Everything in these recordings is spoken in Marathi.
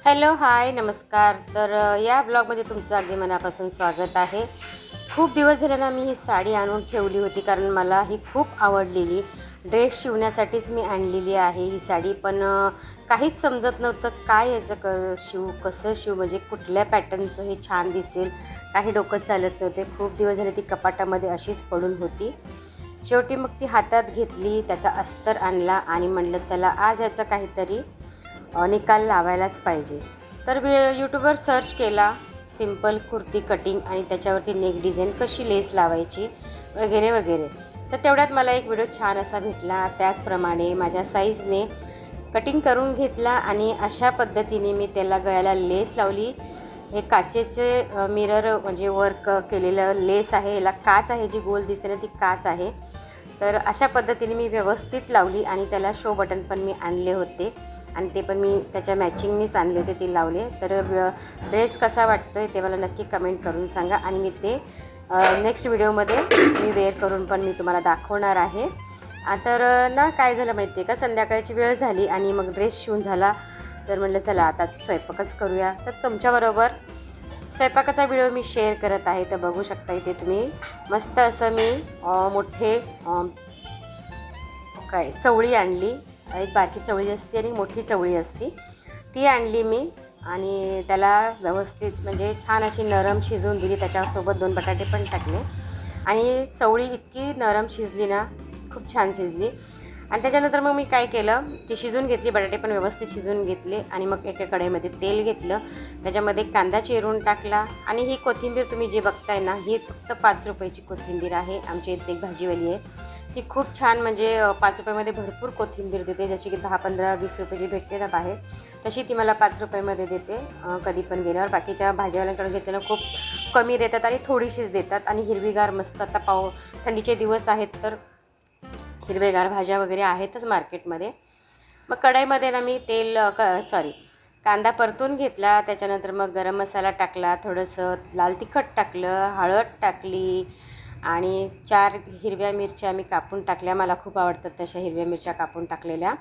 हॅलो हाय नमस्कार। तर या ब्लॉगमध्ये तुमचं अगदी मनापासून स्वागत आहे। खूप दिवस झाले ना मी ही साडी आणून ठेवली होती, कारण मला ही खूप आवडलेली ड्रेस शिवण्यासाठीच मी आणलेली आहे ही साडी। पण काहीच समजत नव्हतं काय याचं कसं शिव, म्हणजे कुठल्या पॅटर्नचं हे छान दिसेल, काही डोकं चालत नव्हते। खूप दिवस झाले ती कपाटामध्ये अशीच पडून होती। शेवटी मग ती हातात घेतली, त्याचा अस्तर आणला आणि म्हणलं चला आज याचं काहीतरी निकाल लावायलाच पाहिजे। तर यूट्यूबवर सर्च केला सिंपल कुर्ती कटिंग आणि त्याच्यावरती नेक डिझाईन कशी लेस लावायची वगैरे वगैरे। तर तेवढ्यात मला एक व्हिडिओ छान असा भेटला, त्याचप्रमाणे माझ्या साईजने कटिंग करून घेतला आणि अशा पद्धतीने मी त्याला गळ्याला लेस लावली। हे काचेचे मिरर म्हणजे वर्क केलेलं लेस आहे, याला काच आहे, जी गोल दिसते ना ती काच आहे। तर अशा पद्धतीने मी व्यवस्थित लावली आणि त्याला शो बटन पण मी आणले होते आणि ते पण मी त्याच्या मॅचिंगनीच आणले होते, ते लावले। तर ड्रेस कसा वाटतोय ते मला नक्की कमेंट करून सांगा आणि मी ते नेक्स्ट व्हिडिओमध्ये मी वेअर करून पण मी तुम्हाला दाखवणार आहे। तर ना काय झालं माहिती आहे का, संध्याकाळची वेळ झाली आणि मग ड्रेस शिवून झाला, तर म्हटलं चला आता स्वयंपाकच करूया। तर तुमच्याबरोबर स्वयंपाकाचा व्हिडिओ मी शेअर करत आहे। तर बघू शकता इथे तुम्ही मस्त असं मी मोठे काय चवळी आणली, एक बारकी चवळी असते आणि मोठी चवळी असते, ती आणली मी आणि त्याला व्यवस्थित म्हणजे छान अशी नरम शिजवून दिली। त्याच्यासोबत 2 बटाटे पण टाकले आणि चवळी इतकी नरम शिजली ना, खूप छान शिजली। आणि त्याच्यानंतर मग मी काय केलं, ती शिजवून घेतली, बटाटे पण व्यवस्थित शिजवून घेतले आणि मग एका कढईमध्ये तेल घेतलं, त्याच्यामध्ये कांदा चिरून टाकला आणि ही कोथिंबीर तुम्ही जे बघताय ना, ही फक्त 5 रुपयाची कोथिंबीर आहे। आमच्या इथे एक भाजीवाली आहे, ती खूप छान म्हणजे 5 रुपयामध्ये भरपूर कोथिंबीर देते, जशी की 10, 15, 20 रुपयाची भेटते ना बाहेर, तशी ती मला 5 रुपयामध्ये देते कधी पण गेल्यावर। बाकीच्या भाजीवाल्यांकडे घेतल्यानं खूप कमी देतात आणि थोडीशीच देतात आणि हिरवीगार मस्त। आता थंडीचे दिवस आहेत तर हिरवेगार भाज्या वगैरे आहेतच मार्केटमध्ये। मग कढईमध्ये ना मी कांदा परतून घेतला, त्याच्यानंतर मग गरम मसाला टाकला, थोडंसं लाल तिखट टाकलं, हळद टाकली आणि 4 हिरव्या मिरच्या मी कापून टाकल्या, मला खूप आवडतात तशा हिरव्या मिरच्या कापून टाकलेल्या।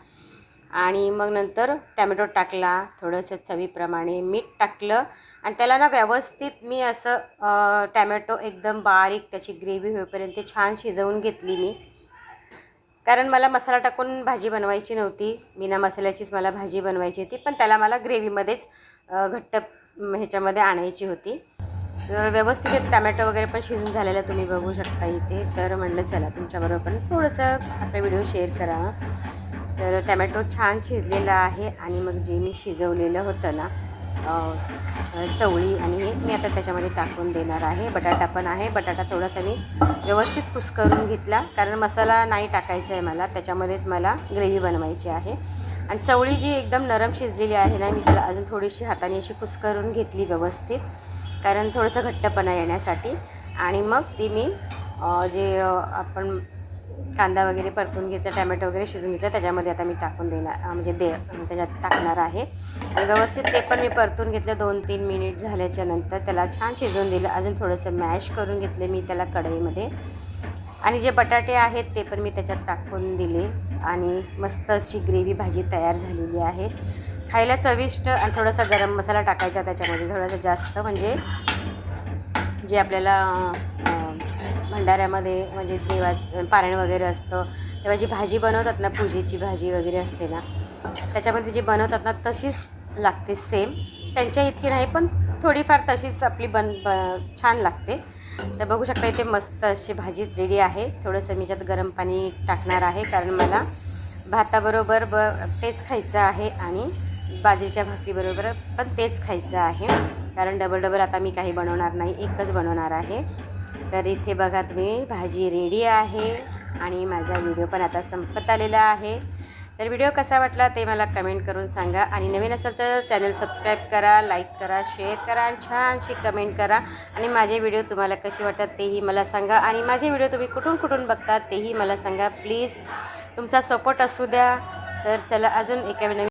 आणि मग नंतर टॅमॅटो टाकला, थोडंसं चवीप्रमाणे मीठ टाकलं आणि त्याला ना व्यवस्थित मी असं टॅमॅटो एकदम बारीक त्याची ग्रेव्ही होईपर्यंत छान शिजवून घेतली मी, कारण मला मसाला टाकून भाजी बनवायची नव्हती, बिना मसाल्याचीच मला भाजी बनवायची होती, पण त्याला मला ग्रेव्हीमध्येच घट्ट ह्याच्यामध्ये आणायची होती। तर व्यवस्थित टॅमॅटो वगैरे पण शिजून झालेलं तुम्ही बघू शकता इथे। तर म्हटलं चला तुमच्याबरोबर पण थोडंसं आपला व्हिडिओ शेअर करावा। तर टॅमॅटो छान शिजलेला आहे आणि मग जे मी शिजवलेलं होतं ना चवळी आणि हे मी आता त्याच्यामध्ये टाकून देणार आहे। बटाटा पण आहे, बटाटा थोडासा मी व्यवस्थित कुस्करून घेतला, कारण मसाला नाही टाकायचा आहे मला, त्याच्यामध्येच मला ग्रेव्ही बनवायची आहे। आणि चवळी जी एकदम नरम शिजलेली आहे ना, मी त्याला अजून थोडीशी हाताने अशी कुस्करून घेतली व्यवस्थित, कारण थोडंसं घट्टपणा येण्यासाठी। आणि मग ती मी जे आपण कांदा वगैरे परतून घेतला, टॅमॅटो वगैरे शिजून घेतला, त्याच्यामध्ये आता मी टाकून देणार म्हणजे त्याच्यात टाकणार आहे आणि व्यवस्थित ते पण मी परतून घेतलं। 2-3 मिनिट झाल्याच्या नंतर त्याला छान शिजवून दिलं, अजून थोडंसं मॅश करून घेतले मी त्याला कढईमध्ये आणि जे बटाटे आहेत ते पण मी त्याच्यात टाकून दिले आणि मस्त अशी ग्रेव्ही भाजी तयार झालेली आहे, खायला चविष्ट। आणि थोडासा गरम मसाला टाकायचा त्याच्यामध्ये थोडासा जास्त, म्हणजे जे आपल्याला भंडाऱ्यामध्ये म्हणजे पारायण वगैरे असतं तेव्हा जी भाजी बनवतात ना, पूजेची भाजी वगैरे असते ना, त्याच्यामध्ये जी बनवतात ना तशीच लागते सेम, त्यांच्या इतकी नाही पण थोडीफार तशीच आपली छान लागते। तर बघू शकता इथे मस्त अशी भाजी रेडी आहे। थोडंसं मी त्यात गरम पाणी टाकणार आहे, कारण मला भाताबरोबर तेच खायचं आहे आणि बाजरीच्या भाकरीबरोबर पण तेच खायचं आहे, कारण डबल आता मी काही बनवणार नाही, एकच बनवणार आहे। तर इथे बघा तुम्ही भाजी रेडी आहे आणि माझा व्हिडिओ पण आता संपत आलेला आहे। तर व्हिडिओ कसा वाटला ते मला कमेंट करून सांगा आणि नवीन असेल तर चॅनल सबस्क्राईब करा, लाईक करा, शेअर करा आणि छानशी कमेंट करा आणि माझे व्हिडिओ तुम्हाला कसे वाटतात तेही मला सांगा आणि माझे व्हिडिओ तुम्ही कुठून बघतात तेही मला सांगा प्लीज, तुमचा सपोर्ट असू द्या। तर चला अजून एका नवीन